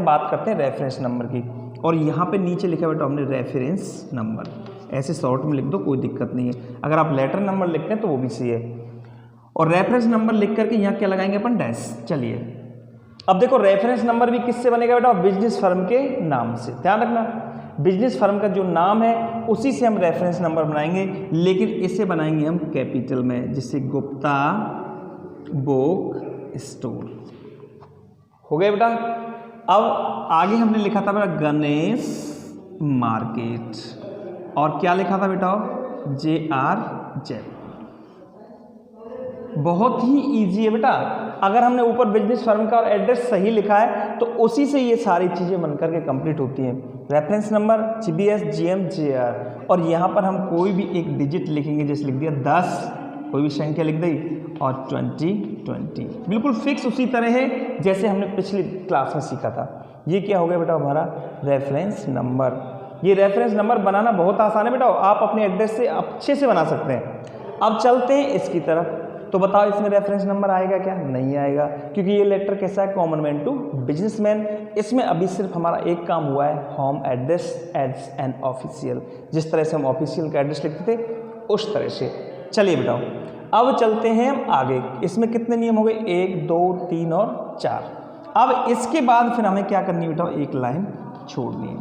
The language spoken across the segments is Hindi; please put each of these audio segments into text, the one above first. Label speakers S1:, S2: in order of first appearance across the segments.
S1: बात करते हैं रेफरेंस नंबर की, और यहाँ पे नीचे लिखा बेटा हमने रेफरेंस नंबर, ऐसे शॉर्ट में लिख दो, कोई दिक्कत नहीं है। अगर आप लेटर नंबर लिखते हैं तो वो भी सही है। और रेफरेंस नंबर लिख करके यहाँ क्या लगाएंगे अपन, डैश। चलिए अब देखो रेफरेंस नंबर भी किससे बनेगा बेटा, बिजनेस फर्म के नाम से। ध्यान रखना, बिजनेस फर्म का जो नाम है उसी से हम रेफरेंस नंबर बनाएंगे, लेकिन इसे बनाएंगे हम कैपिटल में, जिससे गुप्ता बुक स्टोर हो गया बेटा। अब आगे हमने लिखा था बेटा गणेश मार्केट, और क्या लिखा था बेटा, JR। बहुत ही इजी है बेटा। अगर हमने ऊपर बिजनेस फर्म का और एड्रेस सही लिखा है तो उसी से ये सारी चीज़ें बनकर के कंप्लीट होती हैं। Reference number GBS GM JR, और यहाँ पर हम कोई भी एक डिजिट लिखेंगे, जैसे लिख दिया 10, कोई भी संख्या लिख दी, और 2020, बिल्कुल फिक्स उसी तरह है जैसे हमने पिछली क्लास में सीखा था। ये क्या हो गया बेटा हमारा रेफरेंस नंबर। ये रेफरेंस नंबर बनाना बहुत आसान है बेटा, आप अपने एड्रेस से अच्छे से बना सकते हैं। अब चलते हैं इसकी तरफ, तो बताओ इसमें रेफरेंस नंबर आएगा क्या, नहीं आएगा, क्योंकि ये लेटर कैसा है, कॉमन मैन टू बिजनेसमैन। इसमें अभी सिर्फ हमारा एक काम हुआ है, home address as an official, जिस तरह से हम ऑफिशियल का एड्रेस लिखते थे उस तरह से। चलिए बेटा अब चलते हैं हम आगे। इसमें कितने नियम हो गए, 1 2 3 और 4। अब इसके बाद फिर हमें क्या करनी है बेटा, एक लाइन छोड़नी है।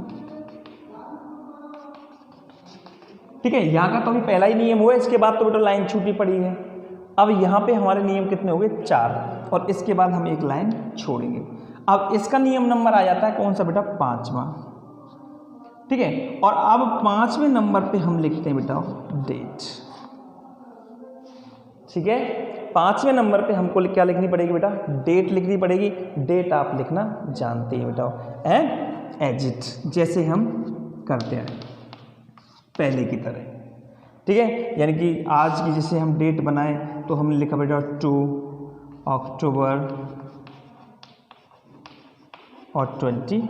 S1: ठीक है, यहाँ का तो अभी पहला ही नियम हुआ है, इसके बाद तो बेटा लाइन छूटी पड़ी है। अब यहाँ पे हमारे नियम कितने हो गए, 4, और इसके बाद हम एक लाइन छोड़ेंगे। अब इसका नियम नंबर आ जाता है कौन सा बेटा, 5वां। ठीक है, और अब 5वें नंबर पे हम लिखते हैं बेटा डेट। ठीक है, 5वें नंबर पे हमको क्या लिखनी पड़ेगी बेटा, डेट लिखनी पड़ेगी। डेट आप लिखना जानते हैं बेटा, एंड एज इट, जैसे हम करते हैं पहले की तरह। ठीक है, यानी कि आज की जैसे हम डेट बनाए तो हमने लिखा बेटा 2 अक्टूबर और 2020।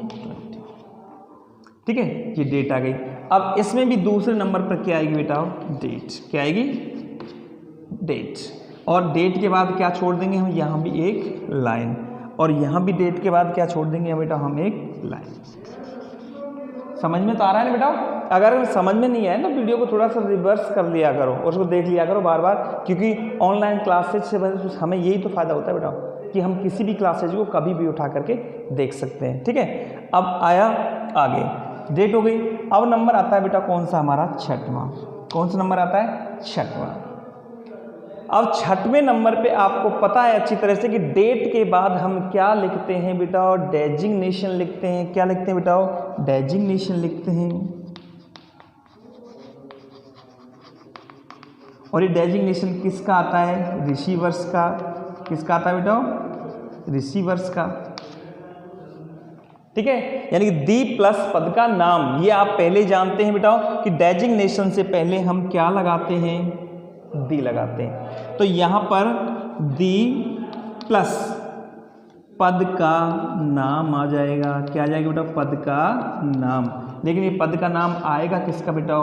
S1: ठीक है, ये डेट आ गई। अब इसमें भी दूसरे नंबर पर क्या आएगी बेटा, डेट। क्या आएगी, डेट। और डेट के बाद क्या छोड़ देंगे हम, यहाँ भी एक लाइन, और यहाँ भी डेट के बाद क्या छोड़ देंगे बेटा, हम एक लाइन। समझ में तो आ रहा है ना बेटा? अगर समझ में नहीं आए ना, वीडियो को थोड़ा सा रिवर्स कर लिया करो और उसको देख लिया करो बार बार, क्योंकि ऑनलाइन क्लासेज से हमें यही तो फ़ायदा होता है बेटा कि हम किसी भी क्लासेज को कभी भी उठा करके देख सकते हैं। ठीक है, अब आया आगे, डेट हो गई। अब नंबर आता है बेटा कौन सा हमारा, 6वां। कौन सा नंबर आता है, 6वां। अब 6वें नंबर पे आपको पता है अच्छी तरह से कि डेट के बाद हम क्या लिखते हैं बेटा, डेजिग्नेशन लिखते हैं। क्या लिखते हैं बेटा, डेजिग्नेशन लिखते हैं। और ये डेजिग्नेशन किसका आता है, रिसीवर्स का। किसका आता है बेटा, रिसीवर्स का। ठीक है, यानी कि दी प्लस पद का नाम। ये आप पहले जानते हैं बेटा कि डेजिग्नेशन से पहले हम क्या लगाते हैं, दी लगाते हैं। तो यहाँ पर दी प्लस पद का नाम आ जाएगा। क्या आ जाएगा बेटा, पद का नाम। लेकिन ये पद का नाम आएगा किसका बेटा,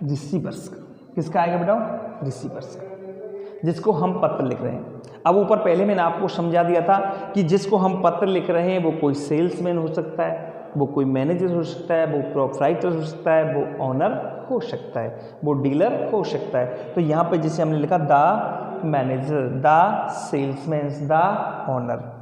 S1: रिसीवर्स का। किसका आएगा बेटा, रिसीवर्स का, जिसको हम पत्र लिख रहे हैं। अब ऊपर पहले मैंने आपको समझा दिया था कि जिसको हम पत्र लिख रहे हैं वो कोई सेल्समैन हो सकता है, वो कोई मैनेजर हो सकता है, वो प्रोप्राइटर हो सकता है, वो ऑनर हो सकता है, वो डीलर हो सकता है। तो यहाँ पे जैसे हमने लिखा the manager, the salesman, the owner.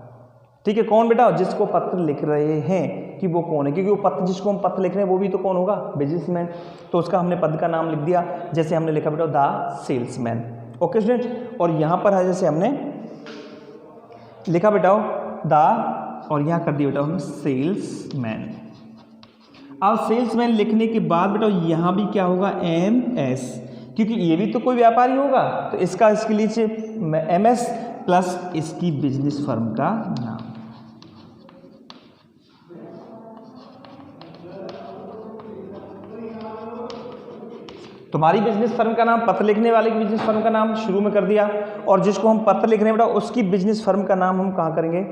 S1: ठीक है, कौन बेटा, जिसको पत्र लिख रहे हैं कि वो कौन है, क्योंकि वो पत्र, जिसको हम पत्र लिख रहे हैं वो भी तो कौन होगा, बिजनेसमैन। तो उसका हमने पद का नाम लिख दिया, जैसे हमने लिखा बेटा द सेल्समैन। ओके स्टूडेंट, और यहाँ पर है जैसे हमने लिखा बेटा द, और यहाँ कर दिया बेटा हम सेल्समैन। अब सेल्समैन लिखने के बाद बेटा यहाँ भी क्या होगा, MS, क्योंकि ये भी तो कोई व्यापारी होगा, तो इसका इसके नीचे MS प्लस इसकी बिजनेस फर्म का नाम। तुम्हारी बिजनेस फर्म का नाम, पत्र लिखने वाले की बिजनेस फर्म का नाम शुरू में कर दिया, और जिसको हम पत्र लिख रहे हैं बेटा उसकी बिजनेस फर्म का नाम हम कहाँ करेंगे,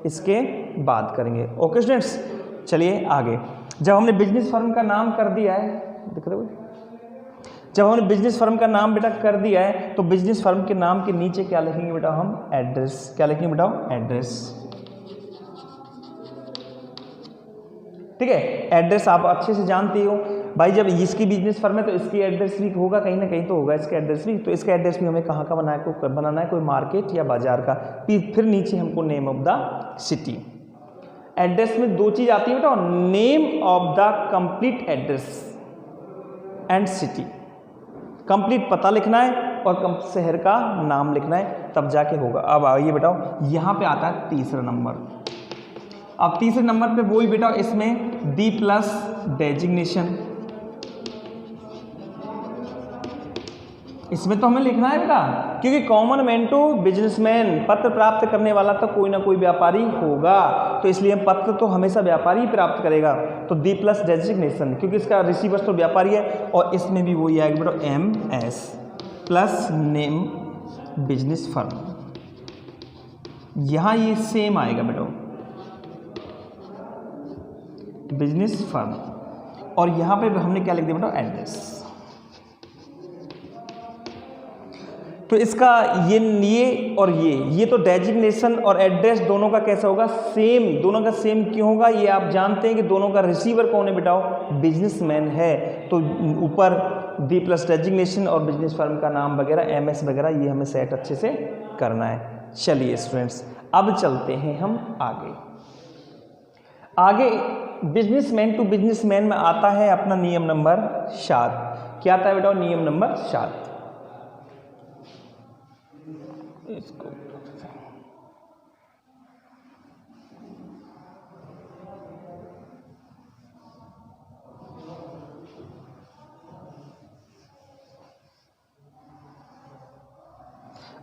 S1: इसके बाद करेंगे। ओके स्टूडेंट्स, चलिए आगे। जब हमने बिजनेस फर्म का नाम कर दिया है, दिख रहा है, जब हमने बिजनेस फर्म का नाम बेटा कर दिया है तो बिजनेस फर्म के नाम के नीचे क्या लिखेंगे बेटा हम? एड्रेस। क्या लिखेंगे बेटा? एड्रेस। ठीक है, एड्रेस आप अच्छे से जानते हो भाई, जब इसकी बिजनेस फर्म है तो इसकी एड्रेस भी होगा, कहीं ना कहीं तो होगा इसका एड्रेस भी। तो इसका एड्रेस भी हमें कहाँ का बनाना है, कोई मार्केट या बाजार का। फिर नीचे हमको name of the city. Address में दो चीज आती है बेटा, name of the complete address and city. Complete पता लिखना है और शहर का नाम लिखना है, तब जाके होगा। अब आइए बेटा, यहाँ पे आता है तीसरा नंबर। अब तीसरे नंबर पे वही बेटा, इसमें दी प्लस डेजिग्नेशन, इसमें तो हमें लिखना है बेटा, क्योंकि कॉमन मैन टू बिजनेसमैन, पत्र प्राप्त करने वाला तो कोई ना कोई व्यापारी होगा, तो इसलिए पत्र तो हमेशा व्यापारी प्राप्त करेगा। तो दी प्लस डेजिग्नेशन, क्योंकि इसका रिसीवर तो व्यापारी है, और इसमें भी वही आएगा बेटा MS plus name business firm. यहाँ ये सेम आएगा बेटा, बिजनेस फर्म, और यहाँ पे हमने क्या लिख दिया बेटा? एड्रेस। तो इसका ये और ये तो डेजिग्नेशन और एड्रेस दोनों का कैसा होगा? सेम। दोनों का सेम क्यों होगा? ये आप जानते हैं कि दोनों का रिसीवर कौन है बेटाओ? बिजनेसमैन है। तो ऊपर दी प्लस डेजिग्नेशन और बिजनेस फर्म का नाम वगैरह MS वगैरह ये हमें सेट अच्छे से करना है। चलिए स्टूडेंट्स, अब चलते हैं हम आगे बिजनेसमैन टू बिजनेसमैन में आता है अपना नियम नंबर 7। क्या आता है बेटा? नियम नंबर 7। इसको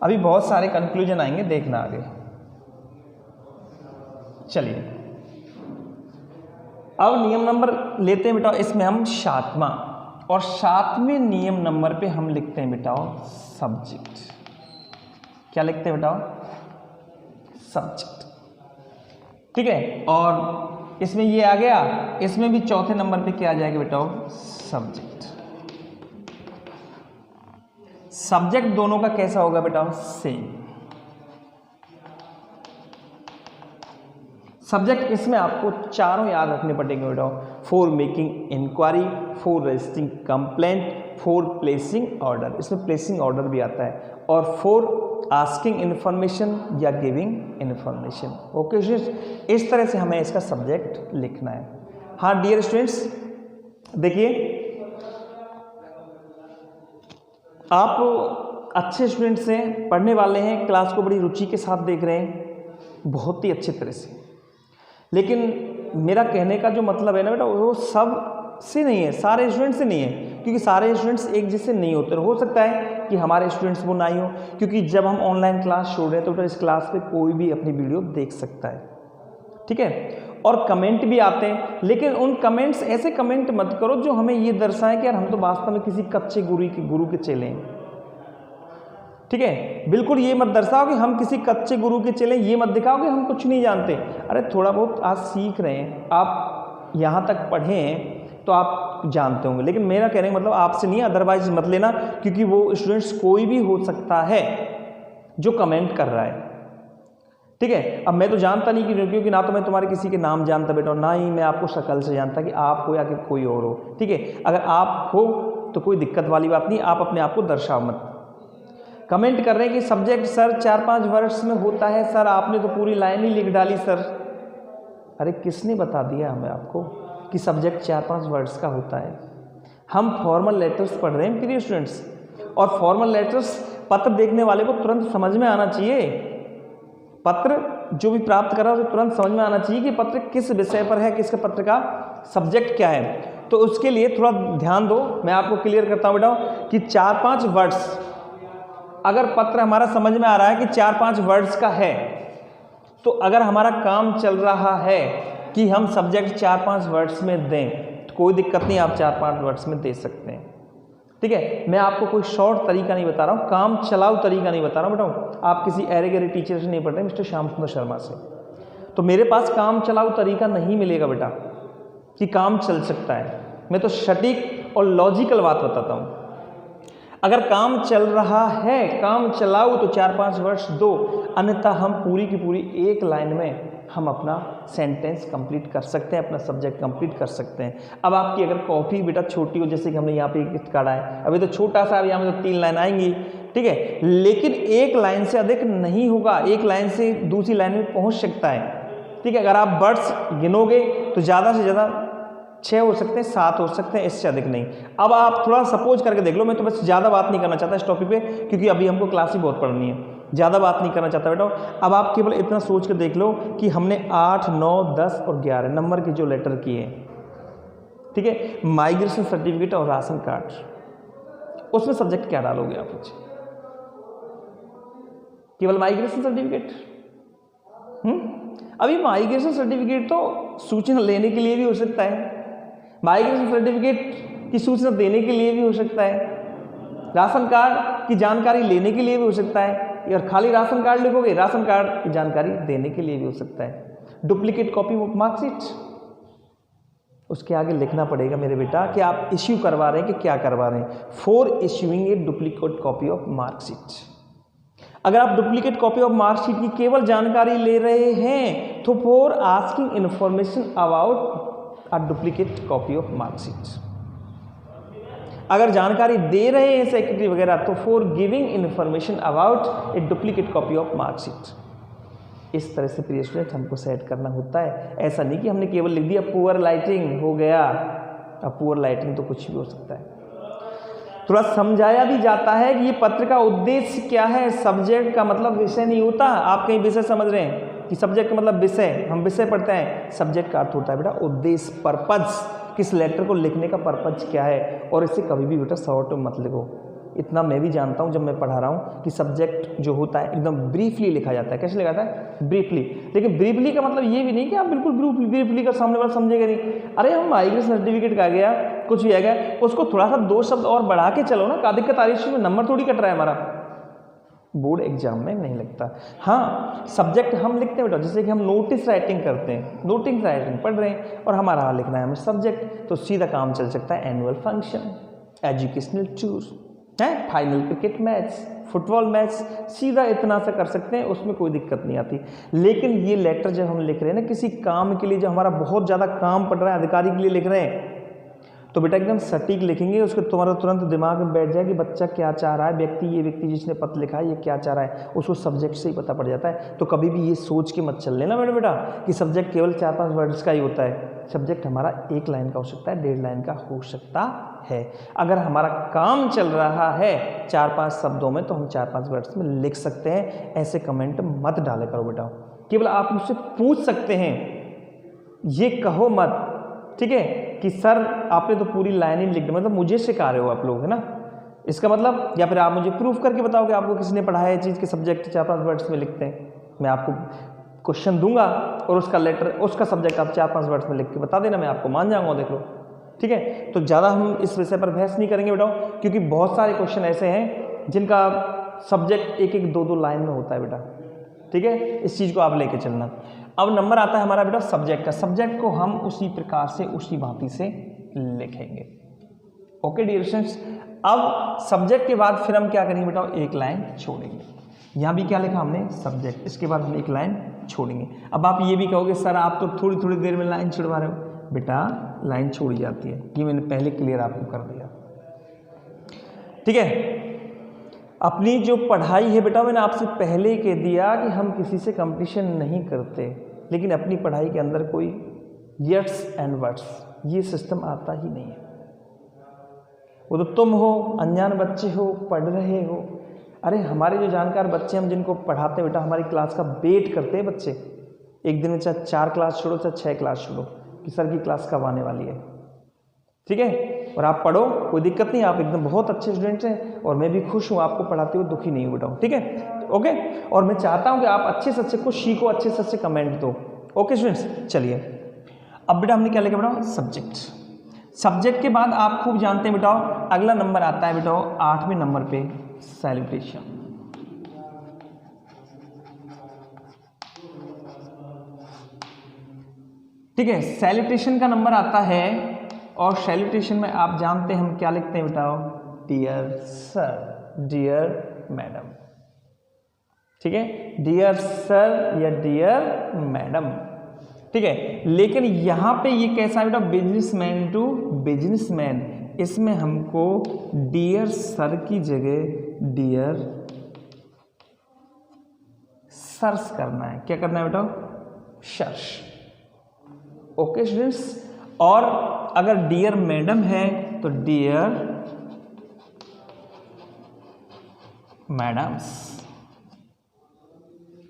S1: अभी बहुत सारे कंक्लूजन आएंगे, देखना आगे। चलिए अब नियम नंबर लेते हैं बेटा, इसमें हम 7वां, और 7वें नियम नंबर पे हम लिखते हैं बेटा सब्जेक्ट। क्या लिखते हैं बेटा? सब्जेक्ट। ठीक है, और इसमें ये आ गया, इसमें भी चौथे नंबर पे क्या आ जाएगा बेटा? सब्जेक्ट। सब्जेक्ट दोनों का कैसा होगा बेटा? सेम। सब्जेक्ट इसमें आपको चारों याद रखने पड़ेंगे बेटा। For making inquiry, for registering complaint, for placing order, इसमें प्लेसिंग ऑर्डर भी आता है, और फॉर आस्किंग इन्फॉर्मेशन या गिविंग इन्फॉर्मेशन। ओके स्टूडेंट्स, इस तरह से हमें इसका सब्जेक्ट लिखना है। हाँ डियर स्टूडेंट्स, देखिए आप अच्छे स्टूडेंट्स हैं, पढ़ने वाले हैं, क्लास को बड़ी रुचि के साथ देख रहे हैं, बहुत ही अच्छी तरह से। लेकिन मेरा कहने का जो मतलब है ना बेटा, वो सब से नहीं है, सारे स्टूडेंट से नहीं है, क्योंकि सारे स्टूडेंट्स एक जैसे नहीं होते। हो सकता है कि हमारे स्टूडेंट्स वो ना ही हो, क्योंकि जब हम ऑनलाइन क्लास छोड़ रहे हैं तो बेटा इस क्लास पे कोई भी अपनी वीडियो देख सकता है। ठीक है, और कमेंट भी आते हैं, लेकिन उन कमेंट्स, ऐसे कमेंट मत करो जो हमें ये दर्शाए कि यार हम तो वास्तव में किसी कच्चे गुरु के चेले हैं। ठीक है, बिल्कुल ये मत दर्शाओ कि हम किसी कच्चे गुरु के चेले, ये मत दिखाओ कि हम कुछ नहीं जानते। अरे थोड़ा बहुत आज सीख रहे हैं, आप यहाँ तक पढ़े हैं तो आप जानते होंगे, लेकिन मेरा कहने का मतलब आपसे नहीं, अदरवाइज मत लेना, क्योंकि वो स्टूडेंट्स कोई भी हो सकता है जो कमेंट कर रहा है। ठीक है, अब मैं तो जानता नहीं क्योंकि ना तो मैं तुम्हारे किसी के नाम जानता बेटा, ना ही मैं आपको शक्ल से जानता कि आप हो या कि कोई और हो। ठीक है, अगर आप हो तो कोई दिक्कत वाली बात नहीं, आप अपने आप को दर्शाओ मत। कमेंट कर रहे हैं कि सब्जेक्ट सर 4-5 वर्ड्स में होता है, सर आपने तो पूरी लाइन ही लिख डाली सर। अरे किसने बता दिया हमें आपको कि सब्जेक्ट 4-5 वर्ड्स का होता है? हम फॉर्मल लेटर्स पढ़ रहे हैं प्रिय स्टूडेंट्स, और फॉर्मल लेटर्स पत्र देखने वाले को तुरंत समझ में आना चाहिए। पत्र जो भी प्राप्त कर रहा है उसे तुरंत समझ में आना चाहिए कि पत्र किस विषय पर है, किसके पत्र का सब्जेक्ट क्या है। तो उसके लिए थोड़ा ध्यान दो, मैं आपको क्लियर करता हूँ बेटा कि 4-5 वर्ड्स, अगर पत्र हमारा समझ में आ रहा है कि 4-5 वर्ड्स का है, तो अगर हमारा काम चल रहा है कि हम सब्जेक्ट 4-5 वर्ड्स में दें, तो कोई दिक्कत नहीं, आप 4-5 वर्ड्स में दे सकते हैं। ठीक है, मैं आपको कोई शॉर्ट तरीका नहीं बता रहा हूँ, काम चलाऊ तरीका नहीं बता रहा हूँ बेटा। आप किसी ऐरे गहरे टीचर से नहीं पढ़ रहे, मिस्टर श्याम सुंदर शर्मा से, तो मेरे पास काम चलाऊ तरीका नहीं मिलेगा बेटा कि काम चल सकता है। मैं तो सटीक और लॉजिकल बात बताता हूँ। अगर काम चल रहा है, काम चलाओ तो 4-5 वर्ड्स दो, अन्यथा हम पूरी की पूरी एक लाइन में हम अपना सेंटेंस कंप्लीट कर सकते हैं, अपना सब्जेक्ट कंप्लीट कर सकते हैं। अब आपकी अगर कॉपी बेटा छोटी हो, जैसे कि हमने यहाँ पे एक काढ़ा है, अभी तो छोटा सा, यहाँ में तो 3 लाइन आएंगी, ठीक है, लेकिन एक लाइन से अधिक नहीं होगा, एक लाइन से दूसरी लाइन में पहुँच सकता है, ठीक है। अगर आप वर्ड्स गिनोगे तो ज़्यादा से ज़्यादा 6 हो सकते हैं, 7 हो सकते हैं, इससे अधिक नहीं। अब आप थोड़ा सपोज करके देख लो, मैं तो बस ज़्यादा बात नहीं करना चाहता इस टॉपिक पे, क्योंकि अभी हमको क्लास ही बहुत पढ़नी है, ज़्यादा बात नहीं करना चाहता बेटा। अब आप केवल इतना सोच कर देख लो कि हमने 8, 9, 10 और 11 नंबर के जो लेटर किए हैं, ठीक है, माइग्रेशन सर्टिफिकेट और राशन कार्ड, उसमें सब्जेक्ट क्या डालोगे आप मुझे? केवल माइग्रेशन सर्टिफिकेट? अभी माइग्रेशन सर्टिफिकेट तो सूचना लेने के लिए भी हो सकता है, माइग्रेशन सर्टिफिकेट की सूचना देने के लिए भी हो सकता है, राशन कार्ड की जानकारी लेने के लिए भी हो सकता है, और खाली राशन कार्ड लिखोगे, राशन कार्ड की जानकारी देने के लिए भी हो सकता है। डुप्लीकेट कॉपी ऑफ मार्कशीट, उसके आगे लिखना पड़ेगा मेरे बेटा कि आप इश्यू करवा रहे हैं कि क्या करवा रहे हैं। For issuing a duplicate copy of marksheet, अगर आप डुप्लीकेट कॉपी ऑफ मार्कशीट की केवल जानकारी ले रहे हैं तो for asking information about a duplicate copy of marksheet, अगर जानकारी दे रहे हैं सेक्रेटरी वगैरह तो for giving information about a duplicate copy of marksheet. इस तरह से प्रिय स्टूडेंट हमको सेट करना होता है, ऐसा नहीं कि हमने केवल लिख दिया पुअर लाइटिंग हो गया। अब पुअर लाइटिंग तो कुछ भी हो सकता है। थोड़ा समझाया भी जाता है कि ये पत्र का उद्देश्य क्या है। सब्जेक्ट का मतलब विषय नहीं होता, आप कहीं विषय समझ रहे हैं कि सब्जेक्ट का मतलब विषय, हम विषय पढ़ते हैं, सब्जेक्ट का अर्थ होता है बेटा उद्देश्य, पर्पज, किस लेटर को लिखने का पर्पज क्या है। और इसे कभी भी बेटा शॉर्ट में मत लिखो, इतना मैं भी जानता हूँ जब मैं पढ़ा रहा हूँ कि सब्जेक्ट जो होता है एकदम ब्रीफली लिखा जाता है। कैसे लिखा जाता है? ब्रीफली। लेकिन ब्रीफली का मतलब ये भी नहीं कि आप बिल्कुल ब्रीफली का सामने वाला समझेगा नहीं। अरे हम माइग्रेशन सर्टिफिकेट का गया, कुछ भी आ गया, उसको थोड़ा सा 2 शब्द और बढ़ा के चलो ना, का दिक्कत आ रही है, नंबर थोड़ी कट रहा है हमारा, बोर्ड एग्जाम में नहीं लगता। हाँ, सब्जेक्ट हम लिखते हैं बेटा, जैसे कि हम नोटिस राइटिंग करते हैं, नोटिस राइटिंग पढ़ रहे हैं और हमारा लिखना है हमें सब्जेक्ट, तो सीधा काम चल सकता है एनुअल फंक्शन, एजुकेशनल टूर है, final cricket match, football match, सीधा इतना सा कर सकते हैं, उसमें कोई दिक्कत नहीं आती। लेकिन ये लेटर जब हम लिख रहे हैं ना किसी काम के लिए, जो हमारा बहुत ज़्यादा काम पड़ रहा है, अधिकारी के लिए लिख रहे हैं, तो बेटा एकदम सटीक लिखेंगे, उसके तुम्हारा तुरंत दिमाग में बैठ जाए कि बच्चा क्या चाह रहा है, ये व्यक्ति जिसने पत्र लिखा है ये क्या चाह रहा है, उसको सब्जेक्ट से ही पता पड़ जाता है। तो कभी भी ये सोच के मत चल लेना बेटा कि सब्जेक्ट केवल 4-5 वर्ड्स का ही होता है। सब्जेक्ट हमारा 1 लाइन का हो सकता है, 1.5 लाइन का हो सकता है। अगर हमारा काम चल रहा है 4-5 शब्दों में तो हम 4-5 वर्ड्स में लिख सकते हैं। ऐसे कमेंट मत डाले करो बेटा, केवल आप मुझसे पूछ सकते हैं, ये कहो मत, ठीक है, कि सर आपने तो पूरी लाइन ही लिख दी, मतलब मुझे सिखा रहे हो आप लोग, है ना, इसका मतलब। या फिर आप मुझे प्रूफ करके बताओ कि आपको किसी ने पढ़ाया है चीज़ के सब्जेक्ट 4-5 वर्ड्स में लिखते हैं। मैं आपको क्वेश्चन दूंगा और उसका लेटर, उसका सब्जेक्ट आप 4-5 वर्ड्स में लिख के बता देना, मैं आपको मान जाऊंगा, देख लो, ठीक है। तो ज़्यादा हम इस विषय पर बहस नहीं करेंगे बेटा, क्योंकि बहुत सारे क्वेश्चन ऐसे हैं जिनका सब्जेक्ट 1-1, 2-2 लाइन में होता है बेटा, ठीक है। इस चीज़ को आप लेके चलना। अब नंबर आता है हमारा बेटा सब्जेक्ट का। सब्जेक्ट को हम उसी प्रकार से, उसी भांति से लिखेंगे। ओके डियर स्टूडेंट्स, अब सब्जेक्ट के बाद फिर हम क्या करेंगे बेटा, 1 लाइन छोड़ेंगे। यहाँ भी क्या लिखा हमने, सब्जेक्ट, इसके बाद हम 1 लाइन छोड़ेंगे। अब आप ये भी कहोगे सर आप तो थोड़ी थोड़ी देर में लाइन छुड़वा रहे हो। बेटा लाइन छोड़ी जाती है, ये मैंने पहले क्लियर आपको कर दिया, ठीक है। अपनी जो पढ़ाई है बेटा, मैंने आपसे पहले कह दिया कि हम किसी से कंपटीशन नहीं करते, लेकिन अपनी पढ़ाई के अंदर कोई यट्स एंड वर्ड्स ये सिस्टम आता ही नहीं है। वो तो तुम हो, अनजान बच्चे हो, पढ़ रहे हो। अरे हमारे जो जानकार बच्चे, हम जिनको पढ़ाते हैं बेटा, हमारी क्लास का वेट करते हैं बच्चे, एक दिन में चाहे 4 क्लास छोड़ो चाहे 6 क्लास छोड़ो, कि सर की क्लास कब आने वाली है, ठीक है। और आप पढ़ो, कोई दिक्कत नहीं, आप एकदम बहुत अच्छे स्टूडेंट्स हैं और मैं भी खुश हूँ आपको पढ़ाते हुए, दुखी नहीं हूँ बेटा, ठीक है, ओके। और मैं चाहता हूँ कि आप अच्छे से अच्छे कुछ सीखो, अच्छे से अच्छे कमेंट दो, ओके स्टूडेंट्स। चलिए अब बेटा हमने क्या लिखा बेटा, सब्जेक्ट। सब्जेक्ट के बाद आप खूब जानते हैं बेटा, अगला नंबर आता है बेटा 8वें नंबर पे सैल्यूटेशन। ठीक है, सैल्यूटेशन का नंबर आता है और सैल्यूटेशन में आप जानते हैं हम क्या लिखते हैं बेटा, डियर सर, डियर मैडम, ठीक है, डियर सर या डियर मैडम, ठीक है। लेकिन यहाँ पे ये कैसा है बेटा, बिजनेसमैन टू बिजनेसमैन, इसमें हमको डियर सर की जगह डियर सर्स करना है। क्या करना है बेटा, सर्स। ओके स्टूडेंट्स, और अगर डियर मैडम है तो डियर मैडम्स,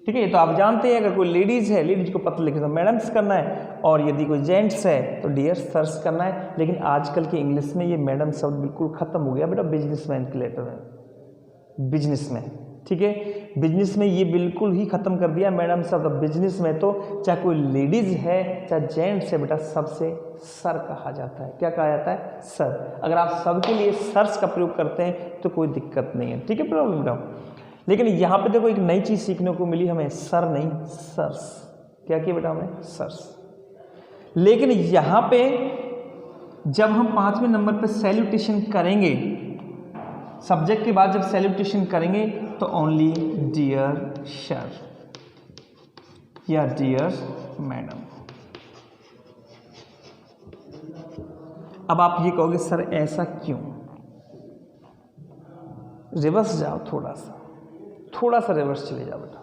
S1: ठीक है। तो आप जानते हैं अगर कोई लेडीज है, लेडीज को पत्र लिखे तो मैडम्स करना है, और यदि कोई जेंट्स है तो डियर सर्स करना है। लेकिन आजकल के इंग्लिश में ये मैडम शब्द बिल्कुल खत्म हो गया बेटा, बिजनेसमैन के लेटर में, बिजनेस में, ठीक है, बिजनेस में ये बिल्कुल ही खत्म कर दिया मैडम शब्द। बिजनेस में तो चाहे कोई लेडीज है चाहे जेंट्स है बेटा, सबसे सर कहा जाता है। क्या कहा जाता है, सर। अगर आप सबके लिए सर्स का प्रयोग करते हैं तो कोई दिक्कत नहीं है, ठीक है, प्रॉब्लम बेटा। लेकिन यहाँ पे देखो एक नई चीज सीखने को मिली हमें, सर नहीं सर्स। क्या किया बेटा हमें, सर्स। लेकिन यहाँ पे जब हम 5वें नंबर पे सैल्यूटेशन करेंगे, सब्जेक्ट के बाद जब सैल्यूटेशन करेंगे तो ओनली डियर सर या डियर मैडम। अब आप ये कहोगे सर ऐसा क्यों, रिवर्स जाओ, थोड़ा सा रिवर्स चले जाओ बेटा।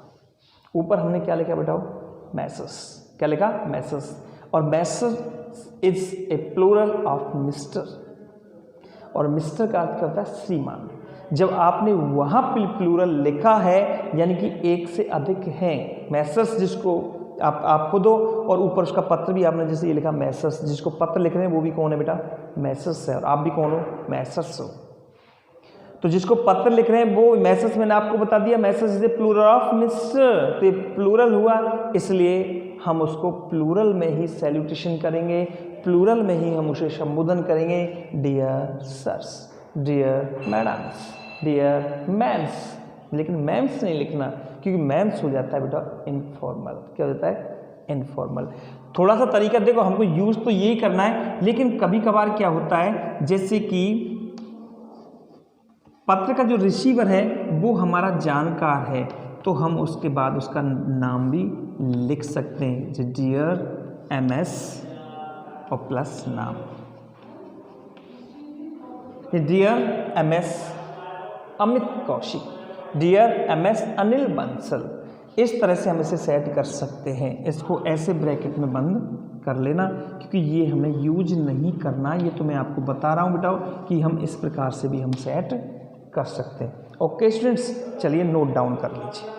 S1: ऊपर हमने क्या लिखा बेटा, मैसर्स। क्या लिखा, मैसर्स। और messrs is a plural of mister, और मिस्टर का अर्थ क्या होता है, श्रीमान। जब आपने वहां प्लूरल लिखा है यानी कि एक से अधिक हैं, मैसर्स जिसको आप खुद हो, और ऊपर उसका पत्र भी आपने जैसे ये लिखा मैसर्स, जिसको पत्र लिख रहे हैं वो भी कौन है बेटा, मैसर्स है, और आप भी कौन हो, मैसर्स हो। तो जिसको पत्र लिख रहे हैं वो मैसर्स, मैंने आपको बता दिया messrs is a plural of mister, तो ये प्लूरल हुआ, इसलिए हम उसको प्लूरल में ही सैल्यूटेशन करेंगे, प्लूरल में ही हम उसे संबोधन करेंगे, dear sirs, dear madams, dear ma'ams. लेकिन मैम्स नहीं लिखना, क्योंकि मैम्स हो जाता है बेटा इनफॉर्मल। क्या हो जाता है, इनफॉर्मल। थोड़ा सा तरीका देखो, हमको यूज तो यही करना है, लेकिन कभी कभार क्या होता है, जैसे कि पत्र का जो रिसीवर है वो हमारा जानकार है, तो हम उसके बाद उसका नाम भी लिख सकते हैं, जो डियर MS और प्लस नाम, dear MS Amit Kaushik, dear MS Anil Bansal. इस तरह से हम इसे सेट कर सकते हैं। इसको ऐसे ब्रैकेट में बंद कर लेना, क्योंकि ये हमें यूज नहीं करना, ये तो मैं आपको बता रहा हूँ बेटाओ कि हम इस प्रकार से भी हम सेट कर सकते हैं। ओके स्टूडेंट्स, चलिए नोट डाउन कर लीजिए।